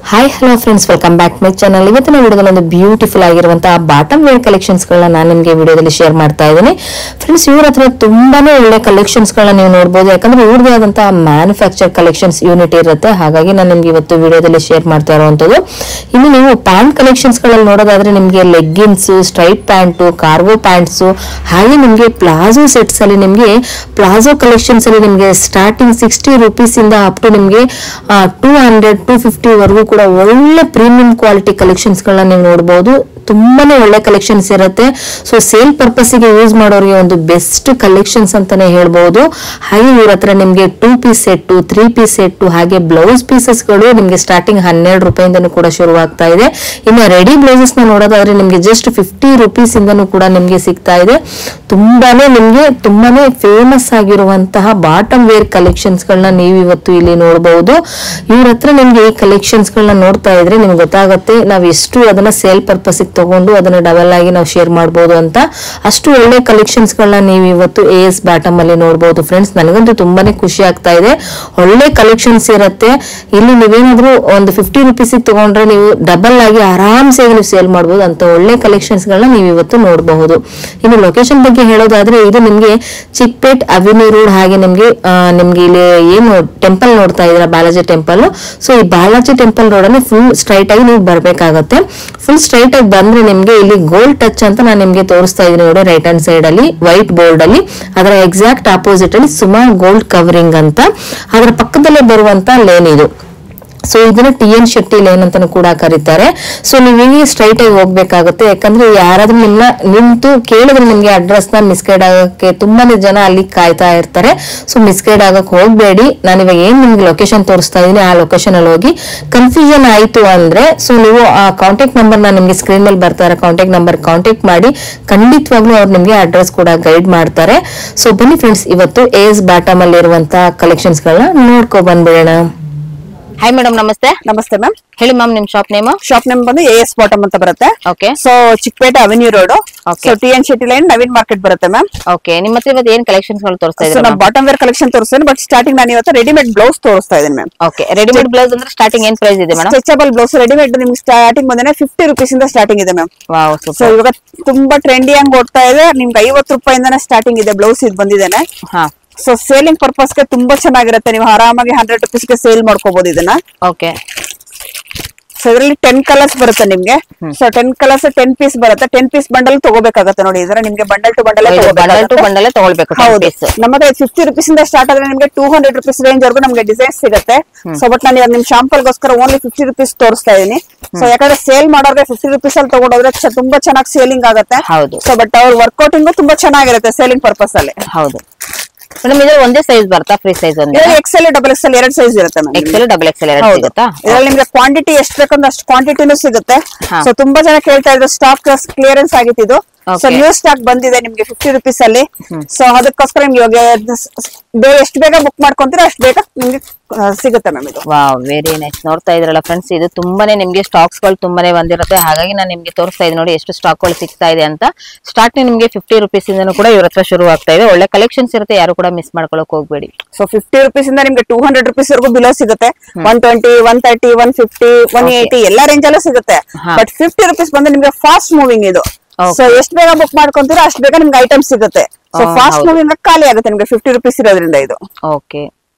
Hi hello friends, welcome back my channel. ಇವತ್ತಿನ ವಿಡಿಯೋದಲ್ಲಿ ಒಂದು ಬ್ಯೂಟಿಫುಲ್ ಆಗಿರುವಂತಹ ಬಾಟಮ್ ವೇರ್ ಕಲೆಕ್ಷನ್ಸ್ ಗಳನ್ನ ನಾನು ನಿಮಗೆ ವಿಡಿಯೋದಲ್ಲಿ ಶೇರ್ ಮಾಡ್ತಾ ಇದ್ದೀನಿ. ಫ್ರೆಂಡ್ಸ್, ಇವ್ರ ಹತ್ರ ತುಂಬಾನೇ ಒಳ್ಳೆ ಕಲೆಕ್ಷನ್ಸ್ ಗಳನ್ನ ನೀವು ನೋಡಬಹುದು. ಯಾಕಂದ್ರೆ ಇವ್ರದೇ ಆದಂತಹ ಮ್ಯಾನುಫ್ಯಾಕ್ಚರ್ ಕಲೆಕ್ಷನ್ಸ್ ಯೂನಿಟ್ ಇರುತ್ತೆ. ಹಾಗಾಗಿ ನಾನು ನಿಮ್ಗೆ ಇವತ್ತು ವಿಡಿಯೋದಲ್ಲಿ ಶೇರ್ ಮಾಡ್ತಾ ಇರುವಂತದ್ದು. ಇನ್ನು ನೀವು ಪ್ಯಾಂಟ್ ಕಲೆಕ್ಷನ್ಸ್ ಗಳಲ್ಲಿ ನೋಡೋದಾದ್ರೆ ನಿಮ್ಗೆ leggings, straight pant, cargo pants, ಹಾಗೆ ನಿಮ್ಗೆ ಪ್ಲಾಜೋ ಸೆಟ್ಸ್ ಅಲ್ಲಿ ನಿಮ್ಗೆ ಪ್ಲಾಜೋ ಕಲೆಕ್ಷನ್ಸ್ ಅಲ್ಲಿ ನಿಮ್ಗೆ ಸ್ಟಾರ್ಟಿಂಗ್ 60 ರೂಪೀಸ್ ಇಂದ ಅಪ್ ಟು ನಿಮ್ಗೆ 200-250 ವರೆಗೂ ಕೂಡ ಒಳ್ಳೆ ಪ್ರೀಮಿಯಂ ಕ್ವಾಲಿಟಿ ಕಲೆಕ್ಷನ್ಸ್ ಗಳನ್ನ ನೀವು ನೋಡಬಹುದು. ತುಂಬಾನೇ ಒಳ್ಳೆ ಕಲೆಕ್ಷನ್ಸ್ ಇರುತ್ತೆ. ಸೊ ಸೇಲ್ ಪರ್ಪಸ್ ಗೆ ಯೂಸ್ ಮಾಡೋರಿಗೆ ಒಂದು ಬೆಸ್ಟ್ ಕಲೆಕ್ಷನ್ಸ್ ಅಂತಾನೆ ಹೇಳ್ಬಹುದು. ಹಾಗೆ ಇವ್ರ ಹತ್ರ ನಿಮ್ಗೆ 2 ಪೀಸ್ ಸೆಟ್, 3 ಪೀಸ್ ಸೆಟ್, ಹಾಗೆ ಬ್ಲೌಸ್ ಪೀಸಸ್ ಗಳು ನಿಮ್ಗೆ ಸ್ಟಾರ್ಟಿಂಗ್ 12 ರೂಪಾಯಿಂದನೂ ಕೂಡ ಶುರುವಾಗ್ತಾ ಇದೆ. ಇನ್ನು ರೆಡಿ ಬ್ಲೌಸಸ್ ನ ನೋಡೋದಾದ್ರೆ ನಿಮ್ಗೆ ಜಸ್ಟ್ 50 ರೂಪೀಸ್ ಇಂದನೂ ಕೂಡ ನಿಮ್ಗೆ ಸಿಗ್ತಾ ಇದೆ. ತುಂಬಾನೇ ಫೇಮಸ್ ಆಗಿರುವಂತಹ ಬಾಟಮ್ ವೇರ್ ಕಲೆಕ್ಷನ್ಸ್ ಗಳನ್ನ ನೀವು ಇವತ್ತು ಇಲ್ಲಿ ನೋಡಬಹುದು. ಇವ್ರ ಹತ್ರ ನಿಮ್ಗೆ ಈ ಕಲೆಕ್ಷನ್ಸ್ ಗಳನ್ನ ನೋಡ್ತಾ ಇದ್ರೆ ನಿಮ್ಗೆ ಗೊತ್ತಾಗುತ್ತೆ ನಾವು ಎಷ್ಟು ಅದನ್ನ ಸೇಲ್ ಪರ್ಪಸ್ ತಗೊಂಡು ಅದನ್ನ ಡಬಲ್ ಆಗಿ ನಾವು ಶೇರ್ ಮಾಡಬಹುದು ಅಂತ. ಅಷ್ಟು ಒಳ್ಳೆ ಕಲೆಕ್ಷನ್ಸ್ ಗಳನ್ನ ನೀವು ಇವತ್ತು AS ಬಾಟಮ್ ಅಲ್ಲಿ ನೋಡಬಹುದು. ಫ್ರೆಂಡ್ಸ್, ನನಗಂತೂ ತುಂಬಾನೇ ಖುಷಿ ಆಗ್ತಾ ಇದೆ. ಒಳ್ಳೆ ಕಲೆಕ್ಷನ್ಸ್ ಇರುತ್ತೆ. ಇಲ್ಲಿ ನೀವೇನಾದ್ರೂ ಒಂದು 50 ರೂಪೀಸ್ ತಗೊಂಡ್ರೆ ನೀವು ಡಬಲ್ ಆಗಿ ಆರಾಮ್ಸೆ ನೀವು ಸೇಲ್ ಮಾಡಬಹುದು ಅಂತ ಒಳ್ಳೆ ಕಲೆಕ್ಷನ್ಸ್ ಗಳನ್ನ ನೀವು ಇವತ್ತು ನೋಡಬಹುದು. ಇನ್ನು ಲೊಕೇಶನ್ ಬಗ್ಗೆ ಹೇಳೋದಾದ್ರೆ ಇದು ನಿಮ್ಗೆ ಚಿಕ್ಪೇಟ್ ಅವೆನ್ಯೂ ರೋಡ್, ಹಾಗೆ ನಿಮ್ಗೆ ಇಲ್ಲಿ ಏನು ಟೆಂಪಲ್ ನೋಡ್ತಾ ಇದ್ರ ಬಾಲಾಜಿ ಟೆಂಪಲ್. ಸೊ ಈ ಬಾಲಾಜಿ ಟೆಂಪಲ್ ರೋಡ್ ಅಲ್ಲಿ ಫುಲ್ ಸ್ಟ್ರೈಟ್ ಆಗಿ ನೀವು ಬರ್ಬೇಕಾಗತ್ತೆ. ಫುಲ್ ಸ್ಟ್ರೈಟ್ ಆಗಿ ಬಂದ್ರೆ ನಿಮ್ಗೆ ಇಲ್ಲಿ ಗೋಲ್ಡ್ ಟಚ್ ಅಂತ ನಾನು ನಿಮ್ಗೆ ತೋರಿಸ್ತಾ ಇದ್ದೀನಿ ನೋಡಿ, ರೈಟ್ ಹ್ಯಾಂಡ್ ಸೈಡ್ ಅಲ್ಲಿ ವೈಟ್ ಬೋರ್ಡ್ ಅಲ್ಲಿ. ಅದರ ಎಕ್ಸಾಕ್ಟ್ ಆಪೋಸಿಟ್ ಅಲ್ಲಿ ಸುಮಾ ಗೋಲ್ಡ್ ಕವರಿಂಗ್ ಅಂತ ಅದರ ಪಕ್ಕದಲ್ಲೇ ಬರುವಂತ ಲೇನ್ ಇದು. ಸೊ ಇದನ್ನ TN ಶೆಟ್ಟಿ ಲೈನ್ ಅಂತಾನು ಕೂಡ ಕರೀತಾರೆ. ಸೊ ನೀವೀಗ ಸ್ಟ್ರೈಟ್ ಆಗಿ ಹೋಗ್ಬೇಕಾಗುತ್ತೆ. ಯಾಕಂದ್ರೆ ಯಾರಾದ್ರೂ ನಿಮ್ನ ನಿಂತು ಕೇಳಿದ್ರೆ ನಿಮ್ಗೆ ಅಡ್ರೆಸ್ ನ ಮಿಸ್ಗೈಡ್ ಆಗಕ್ಕೆ ತುಂಬಾನೇ ಜನ ಅಲ್ಲಿ ಕಾಯ್ತಾ ಇರ್ತಾರೆ. ಸೊ ಮಿಸ್ಗೈಡ್ ಆಗಕ್ ಹೋಗ್ಬೇಡಿ. ನಾನು ಇವಾಗ ಏನ್ ನಿಮ್ಗೆ ಲೊಕೇಶನ್ ತೋರಿಸ್ತಾ ಇದೀನಿ ಆ ಲೊಕೇಶನ್ ಅಲ್ಲಿ ಹೋಗಿ ಕನ್ಫ್ಯೂಷನ್ ಆಯ್ತು ಅಂದ್ರೆ ಸೊ ನೀವು ಆ ಕಾಂಟ್ಯಾಕ್ಟ್ ನಂಬರ್ ನ ನಿಮ್ಗೆ ಸ್ಕ್ರೀನ್ ಮೇಲೆ ಬರ್ತಾ ಇರೋ ಕಾಂಟ್ಯಾಕ್ಟ್ ನಂಬರ್ ಕಾಂಟ್ಯಾಕ್ಟ್ ಮಾಡಿ. ಖಂಡಿತವಾಗ್ಲೂ ಅವ್ರು ನಿಮ್ಗೆ ಅಡ್ರೆಸ್ ಕೂಡ ಗೈಡ್ ಮಾಡ್ತಾರೆ. ಸೊ ಬನ್ನಿ ಫ್ರೆಂಡ್ಸ್, ಇವತ್ತು AS ಬಾಟಮ್ ಅಲ್ಲಿ ಇರುವಂತಹ ಕಲೆಕ್ಷನ್ಸ್ ಗಳನ್ನ ನೋಡ್ಕೊ ಬಂದ್ಬಿಡೋಣ. ಹಾಯ್ ಮೇಡಮ್, ನಮಸ್ತೆ. ನಮಸ್ತೆ ಮ್ಯಾಮ್. ಹೇಳಿ ಮ್ಯಾಮ್, ನಿಮ್ ಶಾಪ್ ನೇಮ್ ಬಂದು AS ಬಾಟಮ್ ಅಂತ ಬರುತ್ತೆ. Okay. So Chickpete avenue road, so TN Shetty line, Naveen market ಬರುತ್ತೆ ಮ್ಯಾಮ್. ಓಕೆ. ನಿಮ್ಮ ಹತ್ರ ಇವತ್ತು ಏನ್ ಕಲೆಕ್ಷನ್ಸ್ ಗಳು ತೋರಿಸ್ತಾ ಇದ್ದೀರಾ? ನಾನು ಬಾಟಮ್ ವೇರ್ ಕಲೆಕ್ಷನ್ ತೋರಿಸ್ತೇನೆ, ಬಟ್ ಸ್ಟಾರ್ಟಿಂಗ್ ನಾನು ಇವತ್ತು ರೆಡಿಮೇಡ್ ಬ್ಲೌಸ್ ತೋರಿಸ್ತಾ ಇದ್ದೀನಿ ಮ್ಯಾಮ್. ಓಕೆ. ರೆಡಿಮೇಡ್ ಬ್ಲೌಸ್ ಅಂದ್ರೆ ಸ್ಟಾರ್ಟಿಂಗ್ ಏನ್ ಪ್ರೈಸ್ ಇದೆ ಮೇಡಮ್? ಸ್ಟ್ರೆಚಬಲ್ ಬ್ಲೌಸ್ ರೆಡಿಮೇಡ್ ನಿಮ್ಗೆ ಸ್ಟಾರ್ಟಿಂಗ್ ಬಂದ್ರೆ 50 ರೂಪೀಸ್ ಇಂದ ಸ್ಟಾರ್ಟಿಂಗ್ ಇದೆ ಮ್ಯಾಮ್. Wow, so super. ಇವಾಗ ತುಂಬಾ ಟ್ರೆಂಡಿ ಆಗಿ ಓಡ್ತಾ ಇದೆ. ನಿಮ್ಗೆ 50 ರೂಪಾಯಿಂದಾನೆ ಸ್ಟಾರ್ಟಿಂಗ್ ಇದೆ ಬ್ಲೌಸ್ ಇದು ಬಂದಿದ್ದೇನೆ. ಹಾ. ಸೊ ಸೇಲಿಂಗ್ ಪರ್ಪಸ್ ಗೆ ತುಂಬಾ ಚೆನ್ನಾಗಿರುತ್ತೆ. ನೀವು ಆರಾಮಾಗಿ 100 ರೂಪೀಸ್ ಗೆ ಸೇಲ್ ಮಾಡ್ಕೋಬಹುದು ಇದನ್ನ. ಓಕೆ. ಸೊ ಇದರಲ್ಲಿ 10 ಕಲರ್ಸ್ ಬರುತ್ತೆ ನಿಮ್ಗೆ. ಸೊ 10 ಕಲರ್ಸ್ 10 ಪೀಸ್ ಬರುತ್ತೆ. 10 ಪೀಸ್ ಬಂಡಲ್ ತಗೋಬೇಕಾಗತ್ತೆ ನೋಡಿ. ಇದರ ನಿಮ್ಗೆ ಬಂಡಲ್ ಟು ಬಂಡಲ್ ತಗೊಳ್ಬೇಕು. ಹೌದು. ನಮ್ಮದು 50 ರೂಪೀಸ್ ಇಂದ ಸ್ಟಾರ್ಟ್ ಆದ್ರೆ ನಿಮ್ಗೆ 200 ರೂಪೀಸ್ ರೇಂಜ್ ವರೆಗೂ ನಮ್ಗೆ ಡಿಸೈನ್ ಸಿಗುತ್ತೆ. ಸೊ ಬಟ್ ನಾನು ನಿಮ್ ಶಾಂಪಲ್ ಗೋಸ್ಕರ ಓನ್ಲಿ 50 ರೂಪೀಸ್ ತೋರಿಸ್ತಾ ಇದೀನಿ. ಸೊ ಯಾಕಂದ್ರೆ ಸೇಲ್ ಮಾಡೋರಿಗೆ 50 ರೂಪೀಸ್ ಅಲ್ಲಿ ತಗೊಂಡೋದ್ರೆ ತುಂಬಾ ಚೆನ್ನಾಗಿ ಸೇಲಿಂಗ್ ಆಗುತ್ತೆ. ಹೌದು. ಸೊ ಬಟ್ ಅವ್ರ ವರ್ಕೌಟಿಂಗ್ ತುಂಬಾ ಚೆನ್ನಾಗಿರುತ್ತೆ ಸೇಲಿಂಗ್ ಪರ್ಪಸ್ ಅಲ್ಲಿ. ಹೌದು ಮೇಡಮ್. ಇದ್ರಲ್ಲಿ ಒಂದೇ ಸೈಜ್ ಬರುತ್ತಾ? ಫ್ರೀ ಸೈಜ್ ಒಂದೇ? XL ಡಬಲ್ XL 2 ಸೈಜ್ ಇರುತ್ತೆ ಮ್ಯಾಮ್. XL ಡಬಲ್ XL 2 ಸಿಗುತ್ತಾ? ಇದರಲ್ಲಿ ನಿಮ್ಗೆ ಕ್ವಾಂಟಿಟಿ ಎಷ್ಟು ಬೇಕಂದ್ರೆ ಅಷ್ಟು ಕ್ವಾಂಟಿಟಿನೂ ಸಿಗುತ್ತೆ. ಸೊ ತುಂಬಾ ಜನ ಕೇಳ್ತಾ ಇದ್ರು, ಸ್ಟಾಕ್ ಕ್ಲಿಯರೆನ್ಸ್ ಆಗಿತ್ತು ಇದು. ಸೊ ನ್ಯೂ ಸ್ಟಾಕ್ ಬಂದಿದೆ ನಿಮ್ಗೆ 50 ರೂಪೀಸ್ ಅಲ್ಲಿ. ಸೊ ಅದಕ್ಕೋಸ್ಕರ ನಿಮ್ಗೆ ಇವಾಗ ಎಷ್ಟು ಬೇಗ ಬುಕ್ ಮಾಡ್ಕೊಂತೀರಾ ಅಷ್ಟು ಬೇಗ ನಿಮ್ಗೆ ಸಿಗುತ್ತೆ ಮ್ಯಾಮ್ ಇದು. Wow, very nice. ನೋಡ್ತಾ ಇದ್ರಲ್ಲ ಫ್ರೆಂಡ್ಸ್, ಇದು ತುಂಬಾನೇ ನಿಮ್ಗೆ ಸ್ಟಾಕ್ಸ್ ಗಳು ತುಂಬಾನೇ ಬಂದಿರುತ್ತೆ. ಹಾಗಾಗಿ ನಾನು ನಿಮ್ಗೆ ತೋರಿಸ್ತಾ ಇದ್ದೀನಿ ನೋಡಿ ಎಷ್ಟು ಸ್ಟಾಕ್ ಗಳು ಸಿಗ್ತಾ ಇದೆ ಅಂತ. ಸ್ಟಾರ್ಟಿಂಗ್ ನಿಮ್ಗೆ 50 ರೂಪೀಸ್ ಇಂದನೂ ಕೂಡ ಇವ್ರ ಹತ್ರ ಶುರು ಆಗ್ತಾ ಇದೆ. ಒಳ್ಳೆ ಕಲೆಕ್ಷನ್ಸ್ ಇರುತ್ತೆ, ಯಾರು ಕೂಡ ಮಿಸ್ ಮಾಡ್ಕೊಳಕ್ ಹೋಗ್ಬೇಡಿ. ಸೊ 50 ರೂಪೀಸ್ ಇಂದ ನಿಮ್ಗೆ 200 ರೂಪೀಸ್ ವರೆಗೂ ಬಿಲೋ ಸಿಗುತ್ತೆ. 120, 130, 150, 180 ಎಲ್ಲಾ ರೇಂಜ್ ಅಲ್ಲೂ ಸಿಗುತ್ತೆ. ಬಟ್ 50 ರೂಪೀಸ್ ಬಂದ್ರೆ ನಿಮ್ಗೆ ಫಾಸ್ಟ್ ಮೂವಿಂಗ್ ಇದು. ಸೊ ಎಷ್ಟು ಬೇಗ ಬುಕ್ ಮಾಡ್ಕೊಂತೀರಾ ಅಷ್ಟು ಬೇಗ ನಿಮ್ಗೆ ಐಟಮ್ ಸಿಗುತ್ತೆ. ಸೊ ಫಾಸ್ಟ್ ಮೂವಿಂಗ್ ಖಾಲಿ ಆಗುತ್ತೆ ನಿಮ್ಗೆ 50 ರೂಪೀಸ್ ಇರೋದ್ರಿಂದ ಇದು. ಓಕೆ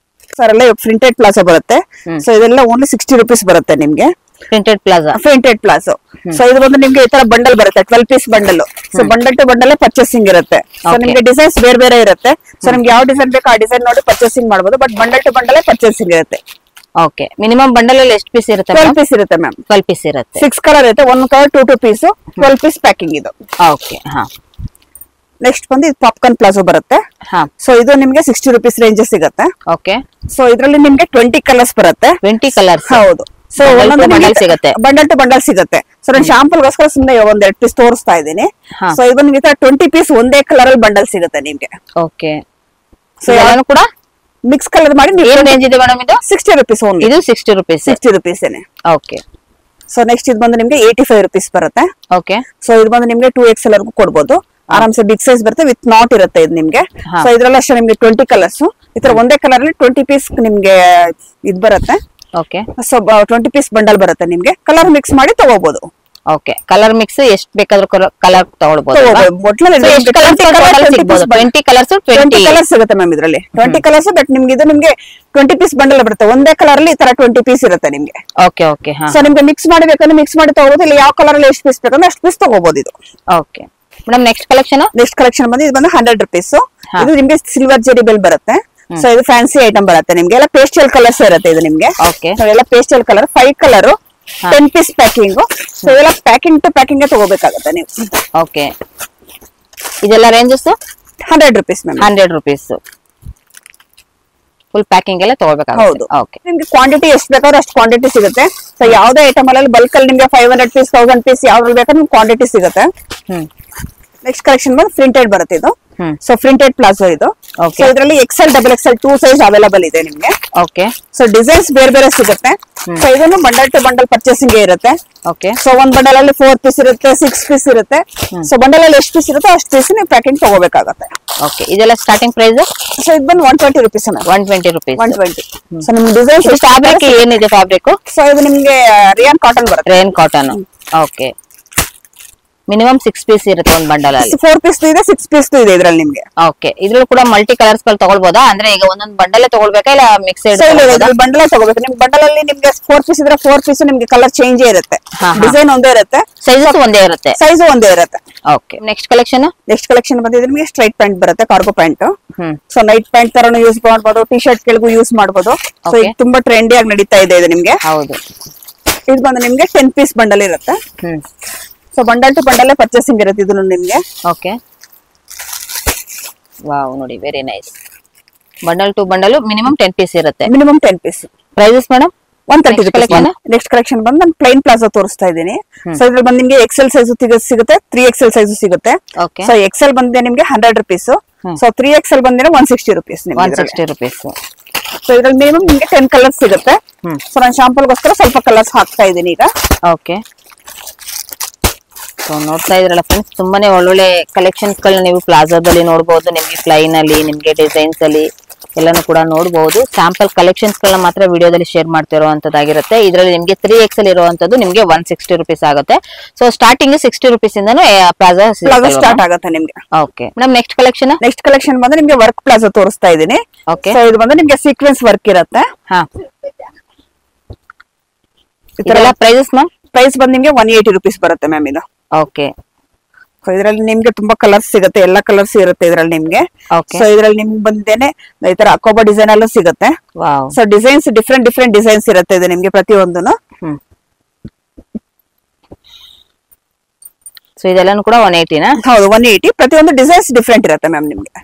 ಸರ್ ಎಲ್ಲ ಪ್ರಿಂಟೆಡ್ ಪ್ಲಾಜೋ ಬರುತ್ತೆ. ಸೊ ಇದೆಲ್ಲ ಓನ್ಲಿ 60 ರೂಪೀಸ್ ಬರುತ್ತೆ ನಿಮ್ಗೆ. Printed palazzo. ಸೊ ಇದು ಬಂದು ನಿಮ್ಗೆ ಈ ತರ ಬಂಡಲ್ ಬರುತ್ತೆ, 12 piece bundle. So bundle to bundle purchasing ಇರುತ್ತೆ. ಸೊ ನಿಮ್ಗೆ ಡಿಸೈನ್ಸ್ ಬೇರೆ ಬೇರೆ ಇರುತ್ತೆ. ಸೊ ನಿಮ್ಗೆ ಯಾವ ಡಿಸೈನ್ ಬೇಕು ಆ ಡಿಸೈನ್ ನೋಡಿ ಪರ್ಚೇಸಿಂಗ್ ಮಾಡಬಹುದು. But bundle to bundle purchasing ಇರುತ್ತೆ. ಓಕೆ. ಮಿನಿಮಮ್ ಬಂಡಲ್ ಅಲ್ಲಿ ಎಷ್ಟು ಪೀಸ್ ಇರುತ್ತೆ? 12 ಪೀಸ್ ಇರುತ್ತೆ ಮ್ಯಾಮ್. 12 ಪೀಸ್ ಇರುತ್ತೆ. 6 ಕಲರ್ ಇರುತ್ತೆ. 1 ಕಲರ್ 2 ಪೀಸ್, 12 ಪೀಸ್ ಪ್ಯಾಕಿಂಗ್ ಇದು. ಓಕೆ. ಹಾ. ನೆಕ್ಸ್ಟ್ ಬಂದು ಇದು ಪಾಪ್ಕಾರ್ನ್ ಪ್ಲಾಜೋ ಬರುತ್ತೆ. ಸೊ ಇದು ನಿಮ್ಗೆ 60 ರೂಪೀಸ್ ರೇಂಜ್ ಸಿಗುತ್ತೆ. ಓಕೆ. ಸೊ ಇದರಲ್ಲಿ ನಿಮ್ಗೆ 20 ಕಲರ್ಸ್ ಬರುತ್ತೆ. 20 ಕಲರ್ಸ್. ಹೌದು. ಸೊ ಬಂಡಲ್ ಸಿಗುತ್ತೆ, ಬಂಡಲ್ ಟು ಬಂಡಲ್ ಸಿಗುತ್ತೆ. ಸೊ ನಾನು ಶಾಂಪಲ್ ಗೋಸ್ಕರ ಸುಮ್ಮನೆ 1-2 ಪೀಸ್ ತೋರಿಸ್ತಾ ಇದ್ದೀನಿ. ಸೊ ಇದು ನಿಮ್ಗೆ 20 ಪೀಸ್ ಒಂದೇ ಕಲರ್ ಅಲ್ಲಿ ಬಂಡಲ್ ಸಿಗುತ್ತೆ ನಿಮ್ಗೆ. ಓಕೆ. ಸೊ ಎಲ್ಲಾನು ಕೂಡ ಮಿಕ್ಸ್ ಕಲರ್ ಮಾಡಿ. ಏನ್ ರೇಂಜ್ ಇದೆ ಮೇಡಮ್ ಇದು? 60 ರೂಪೀಸ್ ಓನ್ಲಿ. ಇದು 60 ರೂಪೀಸ್. 60 ರೂಪೀಸ್ ಏನೆ. ಓಕೆ. ಸೊ ನೆಕ್ಸ್ಟ್ ಇದು ಬಂದು ನಿಮ್ಗೆ 85 ರೂಪೀಸ್ ಬರುತ್ತೆ. ಓಕೆ. ಸೊ ಇದು ಬಂದು ನಿಮ್ಗೆ 2XL ವರ್ಗೂ ಕೊಡ್ಬೋದು. ಆರಾಮ್ಸೆ ಬಿಗ್ ಸೈಜ್ ಬರುತ್ತೆ, ವಿತ್ ನಾಟ್ ಇರುತ್ತೆ ಇದು ನಿಮ್ಗೆ. ಸೊ ಇದ್ರಲ್ಲಿ ಅಷ್ಟೇ ನಿಮ್ಗೆ 20 ಕಲರ್ಸ್. ಈ ತರ ಒಂದೇ ಕಲರ್ ಅಲ್ಲಿ 20 ಪೀಸ್ ನಿಮ್ಗೆ ಇದ್ ಬರುತ್ತೆ. ಓಕೆ ಸೊ 20 ಪೀಸ್ ಬಂಡಲ್ ಬರುತ್ತೆ ನಿಮ್ಗೆ. ಕಲರ್ ಮಿಕ್ಸ್ ಮಾಡಿ ತಗೋಬಹುದು. ಓಕೆ, ಕಲರ್ ಮಿಕ್ಸ್ ಎಷ್ಟು ಬೇಕಾದ್ರೂ ಕಲರ್ ತಗೊಳ್ಬಹುದು. 20 ಕಲರ್ಸ್ ಸಿಗುತ್ತೆ ಮ್ಯಾಮ್ ಇದ್ರಲ್ಲಿ. 20 ಕಲರ್ಸ್. ಬಟ್ ನಿಮ್ಗೆ ಇದು ನಿಮ್ಗೆ 20 ಪೀಸ್ ಬಂಡಲ್ ಬರುತ್ತೆ. ಒಂದೇ ಕಲರ್ ಅಲ್ಲಿ ಈ ತರ 20 ಪೀಸ್ ಇರುತ್ತೆ ನಿಮ್ಗೆ. Okay okay. ಸೊ ನಿಮ್ಗೆ ಮಿಕ್ಸ್ ಮಾಡಬೇಕಂದ್ರೆ ಮಿಕ್ಸ್ ಮಾಡಿ ತಗೋಬಹುದು. ಇಲ್ಲ ಯಾವ ಕಲರ್ ಅಲ್ಲಿ ಎಷ್ಟು ಪೀಸ್ ಬೇಕಂದ್ರೆ ಅಷ್ಟು ಪೀಸ್ ತಗೋಬಹುದು ಇದು. ಓಕೆ ಮೇಡಮ್, ನೆಕ್ಸ್ಟ್ ಕಲೆಕ್ಷನ್ ಬಂದು ಇದು ಬಂದು 100 ರುಪೀಸ್. ಇದು ನಿಮ್ಗೆ ಸಿಲ್ವರ್ ಜೆರಿ ಬೆಲ್ ಬರುತ್ತೆ. ಸೊ ಇದು ಫ್ಯಾನ್ಸಿ ಐಟಮ್ ಬರುತ್ತೆ ನಿಮ್ಗೆ. ಎಲ್ಲ ಪೇಸ್ಟಲ್ ಕಲರ್ಸ್ ಇರುತ್ತೆ ಇದು ನಿಮ್ಗೆ. ಎಲ್ಲ pastel colour 5 colour 10 piece packing. So ಇದೆಲ್ಲ ಪ್ಯಾಕಿಂಗ್ ಟು ಪ್ಯಾಕಿಂಗ್ ತಗೋಬೇಕಾಗುತ್ತೆ ನೀವು. ಓಕೆ, ಇದೆಲ್ಲ ranges 100 rupees ma'am. 100 rupees full packing ಎಲ್ಲ ತಗೋಬೇಕಾಗುತ್ತೆ. ಹೌದು. ಓಕೆ, ನಿಮ್ಗೆ ಕ್ವಾಂಟಿಟಿ ಎಷ್ಟು ಬೇಕಾದ್ರೂ ಅಷ್ಟು ಕ್ವಾಂಟಿಟಿ ಸಿಗುತ್ತೆ. ಸೊ ಯಾವ್ದೇ ಐಟಮ್ ಅಲ್ಲಿ ಬಲ್ಕ್ ಅಲ್ಲಿ ನಿಮ್ಗೆ 500 ಪೀಸ್ 1000 ಪೀಸ್ ಯಾವ್ದ್ರಲ್ಲಿ ಬೇಕಾದ್ರೂ ನಿಮ್ಗೆ ಕ್ವಾಂಟಿಟಿ ಸಿಗುತ್ತೆ. ನೆಕ್ಸ್ಟ್ ಕಲೆಕ್ಷನ್ ಬಂದು ಪ್ರಿಂಟೆಡ್ ಬರುತ್ತೆ ಇದು. ಸೊ ಪ್ರಿಂಟೆಡ್ ಪ್ಲಾಜೋ ಇದು. ಸೊ ಇದರಲ್ಲಿ XL XXL 2 ಸೈಜ್ ಅವೈಲೇಬಲ್ ಇದೆ ನಿಮ್ಗೆ. ಓಕೆ, ಸೊ ಡಿಸೈನ್ಸ್ ಬೇರೆ ಬೇರೆ ಸಿಗುತ್ತೆ. ಸೊ ಇದನ್ನು ಬಂಡಲ್ ಟು ಬಂಡಲ್ ಪರ್ಚೇಸಿಂಗ್ ಇರುತ್ತೆ. ಓಕೆ, ಸೊ ಒಂದ್ ಬಂಡಲ್ ಅಲ್ಲಿ 4 ಪೀಸ್ ಇರುತ್ತೆ, 6 ಪೀಸ್ ಇರುತ್ತೆ. ಸೊ ಬಂಡಲ್ ಅಲ್ಲಿ ಎಷ್ಟು ಪೀಸ್ ಇರುತ್ತೆ ಅಷ್ಟು ಪೀಸ್ ನೀವು ಪ್ಯಾಕಿಂಗ್ ತಗೋಬೇಕಾಗುತ್ತೆ. ಓಕೆ, ಇದೆಲ್ಲ ಸ್ಟಾರ್ಟಿಂಗ್ ಪ್ರೈಸ್. ಸೊ ಇದು ಬಂದು 120 ರುಪೀಸ್. 120 ರುಪೀಸ್. 120. ಸೊ ನಿಮ್ಗೆ ಡಿಸೈನ್ಸ್ ಫ್ಯಾಬ್ರಿಕ್ ಏನಿದೆ ಫ್ಯಾಬ್ರಿಕ್? ಸೊ ಇದು ನಿಮ್ಗೆ ರಿಯಾನ್ ಕಾಟನ್ ಬರುತ್ತೆ. Rayon cotton. Okay, minimum 6 piece ಇರುತ್ತೆ ಒಂದು ಬಂಡಲ್ ಅಲ್ಲಿ. 4 ಪೀಸ್ ಇದೆ, 6 ಪೀಸ್ ಇದೆ ಇದ್ರಲ್ಲಿ ನಿಮ್ಗೆ. ಓಕೆ, ಇದ್ರಲ್ಲಿ ಕೂಡ ಮಲ್ಟಿ ಕಲರ್ಸ್ ಗಳು ತಗೊಳ್ಬೋದಾ? ಅಂದ್ರೆ ಈಗ ಒಂದೊಂದು ಬಂಡಲ್ ತಗೊಳ್ಬೇಕಾ ಇಲ್ಲ ಮಿಕ್ಸೆಡ್? ಬಂಡಲ್ ತಗೋಬೇಕು. ನಿಮ್ ಬಂಡಲ್ ಅಲ್ಲಿ ನಿಮ್ಗೆ 4 ಪೀಸ್ ಇದ್ರೆ 4 ಪೀಸ್ ನಿಮ್ಗೆ ಕಲರ್ ಚೇಂಜ್ ಇರುತ್ತೆ. ಡಿಸೈನ್ ಒಂದೇ ಇರುತ್ತೆ, ಸೈಜಸ್ ಒಂದೇ ಇರುತ್ತೆ, ಸೈಜ್ ಒಂದೇ ಇರುತ್ತೆ. ಓಕೆ, ನೆಕ್ಸ್ಟ್ ಕಲೆಕ್ಷನ್ ಬಂದಿದ್ರೆ ನಿಮಗೆ ಸ್ಟ್ರೈಟ್ ಪ್ಯಾಂಟ್ ಬರುತ್ತೆ, cargo pant. So night pant ತರನು ಯೂಸ್ ಮಾಡಬಹುದು, ಟಿ ಶರ್ಟ್ ಕೆಳಗೂ ಯೂಸ್ ಮಾಡಬಹುದು. ಸೊ ಇದು ತುಂಬಾ ಟ್ರೆಂಡಿ ಆಗಿ ನಡೀತಾ ಇದೆ ಇದು ನಿಮ್ಗೆ. ಹೌದು. ಇದು ಬಂದು ನಿಮ್ಗೆ 10 ಪೀಸ್ ಬಂಡಲ್ ಇರುತ್ತೆ. So bundle to bundle purchasing ಇರುತ್ತೆ ಇದು ನಿಮ್ಗೆ. ಓಕೆ, ವಾವ್, ನೋಡಿ very nice. Bundle to bundle minimum 10 piece ಇರುತ್ತೆ. Minimum 10 piece. ಪ್ರೈಸಸ್ ಮೇಡಮ್ 130 ರೂಪಾಯಿ. ನೆಕ್ಸ್ಟ್ ಕಲೆಕ್ಷನ್ ಬಂದು ನಾನು ಪ್ಲೈನ್ ಪ್ಲಾಜೋ ತೋರಿಸ್ತಾ ಇದ್ದೀನಿ. ಸೊ ಇದ್ರಲ್ಲಿ ಬಂದು ನಿಮ್ಗೆ XL ಸೈಜ್ ಸಿಗುತ್ತೆ, 3XL ಸೈಜ್ ಸಿಗುತ್ತೆ. ಸೊ XL ಬಂದಿದೆ ನಿಮ್ಗೆ 100 ರುಪೀಸ್. ಸೊ 3XL ಬಂದಿದೆ 160 ರುಪೀಸ್. 160 ರುಪೀಸ್. ಸೊ ಇದ್ರಲ್ಲಿ ಮಿನಿಮಮ್ ನಿಮ್ಗೆ 10 ಕಲರ್ಸ್ ಸಿಗುತ್ತೆ. ಸೊ ನಾನು ಶಾಂಪಲ್ಗೋಸ್ಕರ ಸ್ವಲ್ಪ ಕಲರ್ಸ್ ಹಾಕ್ತಾ ಇದ್ದೀನಿ ಈಗ. ಓಕೆ, ಸೊ ನೋಡ್ತಾ ಇದ್ರಲ್ಲ ಫ್ರೆಂಡ್ಸ್, ತುಂಬಾನೇ ಒಳ್ಳೊಳ್ಳೆ ಕಲೆಕ್ಷನ್ಸ್ ಗಳನ್ನ ನೀವು ಪ್ಲಾಜಾದಲ್ಲಿ ನೋಡಬಹುದು. ನಿಮ್ಗೆ ಪ್ಲೈನ್ ಅಲ್ಲಿ, ನಿಮ್ಗೆ ಡಿಸೈನ್ಸ್ ಅಲ್ಲಿ ಎಲ್ಲಾನು ಕೂಡ ನೋಡಬಹುದು. ಸ್ಯಾಂಪಲ್ ಕಲೆಕ್ಷನ್ಸ್ ಗಳನ್ನ ಮಾತ್ರ ವಿಡಿಯೋದಲ್ಲಿ ಶೇರ್ ಮಾಡ್ತಿರುವಂತದ್ದಾಗಿರುತ್ತೆ. ಇದರಲ್ಲಿ ನಿಮ್ಗೆ 3XL ಇರುವಂತದ್ದು ನಿಮ್ಗೆ 160 ರುಪೀಸ್ ಆಗುತ್ತೆ. ಸೊ ಸ್ಟಾರ್ಟಿಂಗ್ 60 ರುಪೀಸ್ ಇಂದಾನು ಪ್ಲಾಜಾ ಸ್ಟಾರ್ಟ್ ಆಗುತ್ತೆ ನಿಮ್ಗೆ. ಓಕೆ ಮೇಡಮ್, ನೆಕ್ಸ್ಟ್ ಕಲೆಕ್ಷನ್ ಬಂದು ನಿಮ್ಗೆ ವರ್ಕ್ ಪ್ಲಾಜಾ ತೋರಿಸ್ತಾ ಇದ್ದೀನಿ. ಓಕೆ, ಸೊ ಇದು ಬಂದು ನಿಮ್ಗೆ ಸೀಕ್ವೆನ್ಸ್ ವರ್ಕ್ ಇರುತ್ತೆ. ಇದೆಲ್ಲ ಪ್ರೈಸಸ್ ಮ್ಯಾಮ್? ಪ್ರೈಸ್ ಬಂದು ನಿಮ್ಗೆ 180 ರುಪೀಸ್ ಬರುತ್ತೆ ಮ್ಯಾಮ್ ಇದು. ಓಕೆ, ಸೊ ಇದರಲ್ಲಿ ನಿಮ್ಗೆ ತುಂಬಾ ಕಲರ್ಸ್ ಸಿಗುತ್ತೆ, ಎಲ್ಲ ಕಲರ್ಸ್ ಇರುತ್ತೆ ಇದರಲ್ಲಿ ನಿಮ್ಗೆ. ಸೊ ಇದರಲ್ಲಿ ನಿಮ್ಗೆ ಬಂದೇನೆ ಈ ತರ ಅಕೋಬಾ ಡಿಸೈನ್ ಅಲ್ಲೂ ಸಿಗುತ್ತೆ. ಸೊ ಡಿಸೈನ್ಸ್ ಡಿಫ್ರೆಂಟ್ ಡಿಸೈನ್ಸ್ ಇರುತ್ತೆ ಇದು ನಿಮ್ಗೆ ಪ್ರತಿಯೊಂದನು. ಸೊ ಇದೆಲ್ಲಾನು ಕೂಡ 180 ನಾ? ಹೌದು, 180. ಪ್ರತಿಯೊಂದು ಡಿಸೈನ್ಸ್ ಡಿಫ್ರೆಂಟ್ ಇರುತ್ತೆ ಮ್ಯಾಮ್ ನಿಮ್ಗೆ.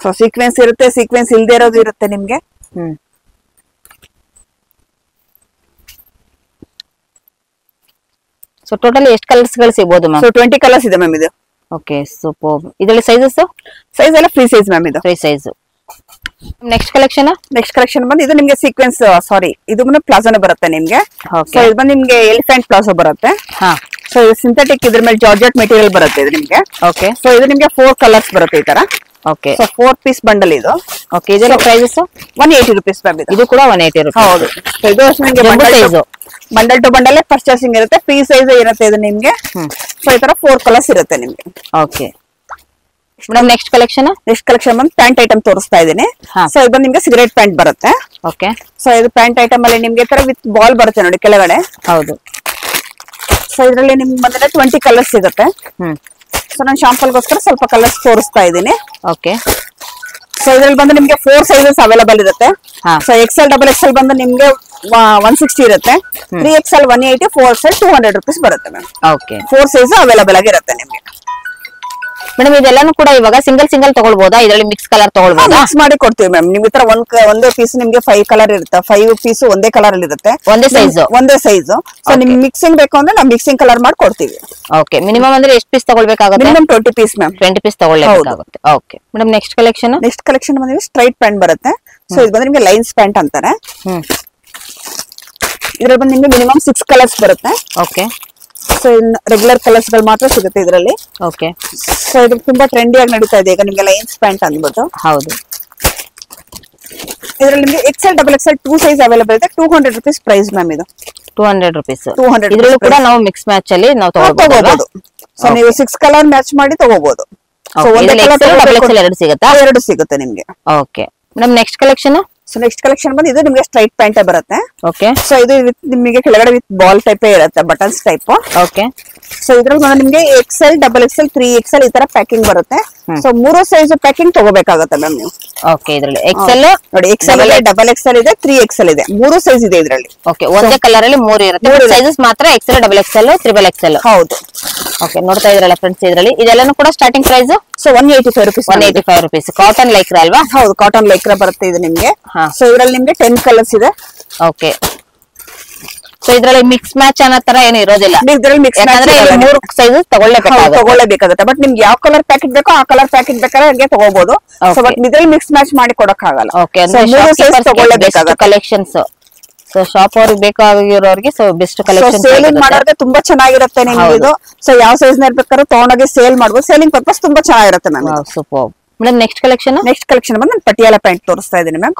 ಸೊ ಸೀಕ್ವೆನ್ಸ್ ಇರುತ್ತೆ, ಸೀಕ್ವೆನ್ಸ್ ಇಲ್ದೇ ಇರೋದು ಇರುತ್ತೆ ನಿಮ್ಗೆ. ಸೊ ಟೋಟಲ್ ಎಷ್ಟು ಕಲರ್ಸ್ ಗಳು ಸಿಗಬಹುದು ಮ್ಯಾಮ್? ಸೊ 20 ಕಲರ್ಸ್ ಇದೆ ಮ್ಯಾಮ್ ಇದು. Okay, super. ಇದರಲ್ಲಿ ಸೈಜಸ್ ಎಲ್ಲ ಫ್ರೀ ಸೈಜ್ ಮ್ಯಾಮ್ ಇದು. Free size. ನೆಕ್ಸ್ಟ್ ಕಲೆಕ್ಷನ್ ಬಂದು ಇದು ನಿಮ್ಗೆ ಸೀಕ್ವೆನ್ಸ್ ಇದು ಬಂದು ಪ್ಲಾಜಾನೇ ಬರುತ್ತೆ ನಿಮ್ಗೆ. ಸೊ ಇದು ಬಂದು ನಿಮ್ಗೆ ಎಲಿಫೆಂಟ್ ಪ್ಲಾಜೋ ಬರುತ್ತೆ. ಸೊ ಇದು ಸಿಂಥೆಟಿಕ್, ಇದ್ರ ಮೇಲೆ ಜಾರ್ಜೆಟ್ ಮೆಟೀರಿಯಲ್ ಬರುತ್ತೆ ಇದು ನಿಮ್ಗೆ. ಓಕೆ, ಸೊ ಇದು ನಿಮ್ಗೆ 4 ಕಲರ್ಸ್ ಬರುತ್ತೆ ಈ ತರ. ಓಕೆ, ಸೊ 4 ಪೀಸ್ ಬಂಡಲ್ ಇದು. ಓಕೆ, ಇದೆಲ್ಲ ಪ್ರೈಸಸ್ 180 ರುಪೀಸ್ ಮ್ಯಾಮ್ ಇದು. ಕೂಡ 180 ರೂಪಾಯಿ. ಹೌದು. ಸೊ ಇದು ನಿಮ್ಗೆ ಬಂಡಲ್ ಟು ಬಂಡಲ್ ಪರ್ಚೇಸಿಂಗ್ ಇರುತ್ತೆ, ಫ್ರೀ ಸೈಜ್ ಇರುತ್ತೆ ಇದು ನಿಮ್ಗೆ. ಸೊ ಈ ತರ 4 ಕಲರ್ಸ್ ಇರುತ್ತೆ ನಿಮ್ಗೆ. ಓಕೆ ಮೇಡಮ್, ನೆಕ್ಸ್ಟ್ ಕಲೆಕ್ಷನ್ ಬಂದು ಪ್ಯಾಂಟ್ ಐಟಮ್ ತೋರಿಸ್ತಾ ಇದ್ದೀನಿ. ಸೊ ಇದು ಬಂದು ನಿಮ್ಗೆ ಸಿಗರೇಟ್ ಪ್ಯಾಂಟ್ ಬರುತ್ತೆ. ಓಕೆ, ಸೊ ಇದು ಪ್ಯಾಂಟ್ ಐಟಮ್ ಅಲ್ಲಿ ನಿಮ್ಗೆ ತರ ವಿತ್ ಬಾಲ್ ಬರುತ್ತೆ ನೋಡಿ ಕೆಳಗಡೆ. ಹೌದು. ಸೊ ಇದರಲ್ಲಿ ನಿಮ್ಗೆ ಬಂದ್ರೆ 20 ಕಲರ್ಸ್ ಸಿಗುತ್ತೆ. ಸೊ ನಾನು ಶಾಂಪಲ್ಗೋಸ್ಕರ ಸ್ವಲ್ಪ ಕಲರ್ಸ್ ತೋರಿಸ್ತಾ ಇದ್ದೀನಿ. ಓಕೆ, ಸೊ ಇದ್ರಲ್ಲಿ ಬಂದು ನಿಮ್ಗೆ 4 ಸೈಜಸ್ ಅವೈಲೇಬಲ್ ಇರುತ್ತೆ. ಸೊ XL XXL ಬಂದು ನಿಮ್ಗೆ 160 ಇರುತ್ತೆ, 3XL 180, 4XL 200 ರುಪೀಸ್ ಬರುತ್ತೆ ಮ್ಯಾಮ್. ಓಕೆ, 4 ಸೈಜ್ ಅವೈಲೇಬಲ್ ಆಗಿರುತ್ತೆ ನಿಮ್ಗೆ. ಮೇಡಮ್ ಇದೆಲ್ಲಾನು ಕೂಡ ಇವಾಗ ಸಿಂಗಲ್ ತಗೊಳ್ಬೋದಾ? ಇದರಲ್ಲಿ ಮಿಕ್ಸ್ ಕಲರ್ ತಗೊಳ್ಬೋದಾ? ಮಿಕ್ಸ್ ಮಾಡಿ ಕೊಡ್ತೀವಿ ಮ್ಯಾಮ್. ನಿಮ್ ಈ ತರ ಒಂದೇ ಪೀಸ್ ನಿಮ್ಗೆ 5 ಕಲರ್ ಇರುತ್ತೆ, 5 ಪೀಸ್ ಒಂದೇ ಕಲರ್ ಅಲ್ಲಿ ಇರುತ್ತೆ, ಒಂದೇ ಸೈಜ್. ಸೊ ನಿಮ್ಗೆ ಮಿಕ್ಸಿಂಗ್ ಬೇಕು ಅಂದ್ರೆ ನಾವು ಮಿಕ್ಸಿಂಗ್ ಕಲರ್ ಮಾಡಿ ಕೊಡ್ತೀವಿ. ಓಕೆ, ಮಿನಿಮಮ್ ಅಂದ್ರೆ ಎಷ್ಟು ಪೀಸ್ ತಗೊಳ್ಬೇಕಾಗುತ್ತೆ? Minimum 20 piece ma'am. 20 ಪೀಸ್ ತಗೊಳ್ಳಬೇಕಾಗುತ್ತೆ. ಓಕೆ ಮೇಡಮ್, ನೆಕ್ಸ್ಟ್ ಕಲೆಕ್ಷನ್ ಬಂದ್ರೆ ಸ್ಟ್ರೈಟ್ ಪ್ಯಾಂಟ್ ಬರುತ್ತೆ. ಸೊ ಇದು ಬಂದ್ರೆ ನಿಮ್ಗೆ ಲೈನ್ಸ್ ಪ್ಯಾಂಟ್ ಅಂತಾರೆ. ಇದ್ರಲ್ಲಿ ಬಂದು ನಿಮ್ಗೆ ಮಿನಿಮಮ್ 6 ಕಲರ್ಸ್ ಬರುತ್ತೆ. ಓಕೆ, ಸೊ ರೆಗ್ಯುಲರ್ ಕಲರ್ಸ್ ಗಳು ಮಾತ್ರ ಸಿಗುತ್ತೆ ಇದರಲ್ಲಿ. ಓಕೆ, ಸೊ ಇದು ತುಂಬಾ ಟ್ರೆಂಡಿ ಆಗಿ ನಡೀತಾ ಇದೆ ಈಗ ನಿಮ್ಗೆ ಲೈನ್ಸ್ ಪ್ಯಾಂಟ್ ಅಂದ್ಬಿಟ್ಟು. ಹೌದು. ಇದ್ರಲ್ಲಿ ನಿಮ್ಗೆ Excel double Excel 2 size available ಇದೆ. 200 rupees ಪ್ರೈಸ್ ಮ್ಯಾಮ್ ಇದು. 200 rupees. 200 ಇದ್ರಲ್ಲೂ ಕೂಡ ನಾವು ಮಿಕ್ಸ್ ಮ್ಯಾಚ್ ಅಲ್ಲಿ ನಾವು ತಗೋಬಹುದು. ಸೊ ನೀವು 6 ಕಲರ್ ಮ್ಯಾಚ್ ಮಾಡಿ ತಗೋಬಹುದು. ಸೊ ಒಂದೇ ಕಲರ್ ಡಬಲ್ ಎಕ್ಸೆಲ್ ಎರಡು ಸಿಗುತ್ತಾ? ಎರಡು ಸಿಗುತ್ತೆ ನಿಮ್ಗೆ. Okay madam, next collection. So next collection ಬಂದು ಇದು ನಿಮ್ಗೆ ಸ್ಟ್ರೈಟ್ ಪ್ಯಾಂಟ್ ಬರುತ್ತೆ. ಓಕೆ. ಸೊ ಇದು ನಿಮಗೆ ಕೆಳಗಡೆ ವಿತ್ ಬಾಲ್ ಟೈಪ್ ಇರುತ್ತೆ, ಬಟನ್ಸ್ ಟೈಪ್. ಓಕೆ. ಸೊ ಇದ್ರಲ್ಲಿ ನಿಮ್ಗೆ ಎಕ್ಸೆಲ್ ಡಬಲ್ ಎಕ್ಸೆಲ್ 3XL ಈ ತರ ಪ್ಯಾಕಿಂಗ್ ಬರುತ್ತೆ. ಸೊ 3 ಸೈಜ್ ಪ್ಯಾಕಿಂಗ್ ತಗೋಬೇಕಾಗುತ್ತೆ ಮ್ಯಾಮ್ ನೀವು. ಓಕೆ. ಇದ್ರಲ್ಲಿ ಎಕ್ಸೆಲ್ ನೋಡಿ, ಎಕ್ಸೆಲ್ ಇದೆ, ಡಬಲ್ ಎಕ್ಸೆಲ್ ಇದೆ, 3XL ಇದೆ, 3 ಸೈಜ್ ಇದೆ ಇದ್ರಲ್ಲಿ. ಓಕೆ. ಒಂದೇ ಕಲರ್ ಅಲ್ಲಿ 3 ಇರುತ್ತೆ. ಸೈಜಸ್ ಮಾತ್ರ XL, double XL, triple XL. ಹೌದು. ಓಕೆ, ನೋಡ್ತಾ ಇದ್ರಲ್ಲ ಫ್ರೆಂಡ್ಸ್, ಇದರಲ್ಲಿ ಇದೆಲ್ಲನೂ ಕೂಡ starting price so 185 rupees. 185 rupees. Cotton Lycra ಅಲ್ವಾ? ಹೌದು, ಕಾಟನ್ ಲೈಕ್ರಾ ಬರುತ್ತೆ ಇದು ನಿಮ್ಗೆ. ಸೊ ಇದ್ರಲ್ಲಿ ನಿಮ್ಗೆ 10 ಕಲರ್ಸ್ ಇದೆ. ಓಕೆ. ಸೊ ಇದ್ರಲ್ಲಿ ಮಿಕ್ಸ್ ಮ್ಯಾಚ್ ಅನ್ನೋ ತರ ಏನು ಇರೋದಿಲ್ಲ. ಇದ್ರಲ್ಲಿ ಮಿಕ್ಸ್ ಯಾಕಂದ್ರೆ 3 ಸೈಜಸ್ ತಗೊಳ್ಳೇಬೇಕಾಗುತ್ತೆ. ಬಟ್ ನಿಮ್ಗೆ ಯಾವ ಕಲರ್ ಪ್ಯಾಕೆಟ್ ಬೇಕೋ ಆ ಕಲರ್ ಪ್ಯಾಕೆಟ್ ಬೇಕಾದ್ರೆ ಹಂಗೆ ತಗೋಬಹುದು. ಸೊ ಬಟ್ ಇದ್ರಲ್ಲಿ ಮಿಕ್ಸ್ ಮ್ಯಾಚ್ ಮಾಡಿ ಕೊಡಕ್ ಆಗಲ್ಲ. ಓಕೆ. ತಗೊಳ್ಳೇಬೇಕಾಗುತ್ತೆ ಕಲೆಕ್ಷನ್ಸ್. ಸೊ ಶಾಪ್ ಅವ್ರಿಗೆ ಬೇಕಾಗಿರೋರಿಗೆ ಸೊ ಬೆಸ್ಟ್ ಕಲೆಕ್ಷನ್. ಸೇಲಿಂಗ್ ಮಾಡೋರಿಗೆ ತುಂಬಾ ಚೆನ್ನಾಗಿರುತ್ತೆ ನಿಮ್ಗೆ ಇದು. ಸೊ ಯಾವ ಸೈಜ್ ನ ಬೇಕಾದ್ರೂ ತಗೊಂಡೋಗಿ ಸೇಲ್ ಮಾಡ್ಬೋದು. ಸೇಲಿಂಗ್ ಪರ್ಪಸ್ ತುಂಬಾ ಚೆನ್ನಾಗಿರುತ್ತೆ ma'am. Super madam. Next collection. Next collection ಬಂದು ನಾನು ಪಟಿಯಾಲ ಪ್ಯಾಂಟ್ ತೋರಿಸ್ತಾ ಇದ್ದೀನಿ ma'am.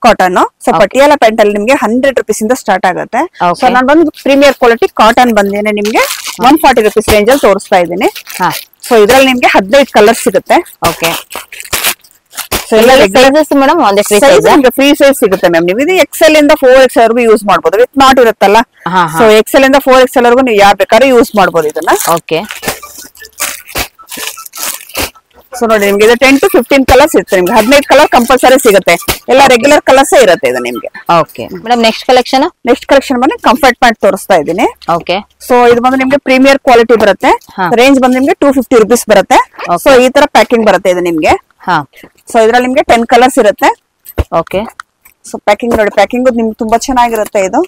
Cotton. So Patiala pant ಅಲ್ಲಿ ನಿಮ್ಗೆ 100 rupees ಇಂದ ಸ್ಟಾರ್ಟ್ ಆಗುತ್ತೆ. ಸೊ ನಾನು ಬಂದು ಪ್ರೀಮಿಯರ್ ಕ್ವಾಲಿಟಿ ಕಾಟನ್ ಬಂದೇನೆ ನಿಮ್ಗೆ 140 rupees ರೇಂಜ್ ಅಲ್ಲಿ ತೋರಿಸ್ತಾ ಇದ್ದೀನಿ. ಸೊ ಇದ್ರಲ್ಲಿ ನಿಮ್ಗೆ 15 ಕಲರ್ಸ್ ಸಿಗುತ್ತೆ. ಓಕೆ. ಮೇಡಮ್ ಒಂದೇ ಫ್ರೀ ಸೈಜ್ ಸಿಗುತ್ತೆ ಮ್ಯಾಮ್. ನೀವು ಇದು XL ಇಂದ 4XL ವರೆಗೂ ಯೂಸ್ ಮಾಡಬಹುದು. ವಿತ್ ನಾಟ್ ಇರುತ್ತಲ್ಲ. ಸೊ XL ಇಂದ 4XL ವರೆಗೂ ನೀವು ಯಾರು ಬೇಕಾದ್ರೂ ಯೂಸ್ ಮಾಡಬಹುದು ಇದನ್ನ. ಓಕೆ. ಸೊ ನೋಡಿ, ನಿಮ್ಗೆ ಇದು 10 to 15 ಕಲರ್ಸ್ ಇರುತ್ತೆ. ನಿಮ್ಗೆ 15 ಕಲರ್ ಕಂಪಲ್ಸರಿ ಸಿಗುತ್ತೆ. ಎಲ್ಲ ರೆಗ್ಯುಲರ್ ಕಲರ್ಸ್ ಇರುತ್ತೆ ಇದು ನಿಮ್ಗೆ. Okay madam. Next collection. Next collection ಬಂದು ಕಂಫರ್ಟ್ ಪ್ಯಾಂಟ್ ತೋರಿಸ್ತಾ ಇದ್ದೀನಿ. ಓಕೆ. ಸೊ ಇದು ಬಂದು ನಿಮ್ಗೆ ಪ್ರೀಮಿಯರ್ ಕ್ವಾಲಿಟಿ ಬರುತ್ತೆ. ರೇಂಜ್ ಬಂದು ನಿಮ್ಗೆ 250 rupees ಬರುತ್ತೆ. ಸೊ ಈ ತರ ಪ್ಯಾಕಿಂಗ್ ಬರುತ್ತೆ ಇದು ನಿಮ್ಗೆ. ಸೊ ಇದ್ರಲ್ಲಿ ನಿಮ್ಗೆ 10 ಕಲರ್ಸ್ ಇರುತ್ತೆ. ಓಕೆ. ಸೊ ಪ್ಯಾಕಿಂಗ್ ನೋಡಿ, ಪ್ಯಾಕಿಂಗ್ ನಿಮ್ಗೆ ತುಂಬಾ ಚೆನ್ನಾಗಿರುತ್ತೆ ಇದು.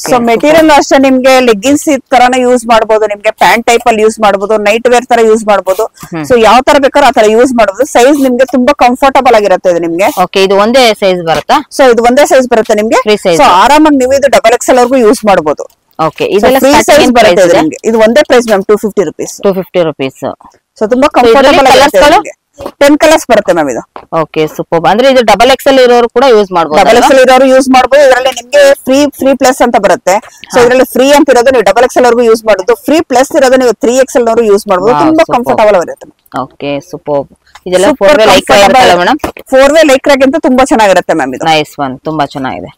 ಸೊ ಮೆಟೀರಿಯಲ್ ಅಷ್ಟೇ ನಿಮ್ಗೆ ಲೆಗ್ಗಿನ್ಸ್ ತರಾನು ಯೂಸ್ ಮಾಡಬಹುದು. ನಿಮ್ಗೆ ಪ್ಯಾಂಟ್ ಟೈಪ್ ಅಲ್ಲಿ ಯೂಸ್ ಮಾಡಬಹುದು, ನೈಟ್ ವೇರ್ ತರ ಯೂಸ್ ಮಾಡಬಹುದು. ಸೊ ಯಾವ ತರ ಬೇಕಾದ್ರೂ ಆ ತರ ಯೂಸ್ ಮಾಡಬಹುದು. ಸೈಜ್ ನಿಮ್ಗೆ ತುಂಬಾ ಕಂಫರ್ಟಬಲ್ ಆಗಿರುತ್ತೆ ಇದು ನಿಮ್ಗೆ. ಓಕೆ. ಇದು ಒಂದೇ ಸೈಜ್ ಬರುತ್ತಾ? ಸೊ ಇದು ಒಂದೇ ಸೈಜ್ ಬರುತ್ತೆ ನಿಮ್ಗೆ. ಸೊ ಆರಾಮಾಗಿ ನೀವು ಇದು ಡಬಲ್ XL ವರೆಗೂ ಯೂಸ್ ಮಾಡಬಹುದು. ಓಕೆ. ಇದೆಲ್ಲ ಫ್ರೀ ಸೈಜ್ ಬರುತ್ತೆ ನಿಮ್ಗೆ. ಇದು ಒಂದೇ price ma'am, 250 rupees. 250 rupees. So ತುಂಬಾ ಕಂಫರ್ಟಬಲ್ ಆಗಿರುತ್ತೆ. 10 ಕಲರ್ಸ್ ಬರುತ್ತೆ ಮ್ಯಾಮ್ ಇದು. Okay, super. ಅಂದ್ರೆ ಇದು ಡಬಲ್ XL ಇರೋರು ಕೂಡ ಯೂಸ್ ಮಾಡಬಹುದು. ಡಬಲ್ XL ಇರೋರು ಯೂಸ್ ಮಾಡಬಹುದು. ಇದರಲ್ಲಿ ನಿಮ್ಗೆ ಫ್ರೀ ಪ್ಲಸ್ ಅಂತ ಬರುತ್ತೆ. ಸೊ ಇದರಲ್ಲಿ ಫ್ರೀ ಅಂತ ಇರೋದು ನೀವು ಡಬಲ್ XL ವರೆಗೂ ಯೂಸ್ ಮಾಡಬಹುದು. ಫ್ರೀ ಪ್ಲಸ್ ಇರೋದು ನೀವು 3XL ನವರು ಯೂಸ್ ಮಾಡಬಹುದು. ತುಂಬಾ ಕಂಫರ್ಟಬಲ್ ಆಗಿರುತ್ತೆ. Okay, super. ಇದೆಲ್ಲ 4 ವೇ ಲೈಕ್ರಾ ಇರುತ್ತಲ್ಲ ಮೇಡಮ್? 4 ವೇ ಲೈಕ್ರಾಗಿಂತ ತುಂಬಾ ಚೆನ್ನಾಗಿರುತ್ತೆ ಮ್ಯಾಮ್ ಇದು. ನೈಸ್ ಒನ್, ತುಂಬಾ ಚೆನ್ನಾಗಿದೆ.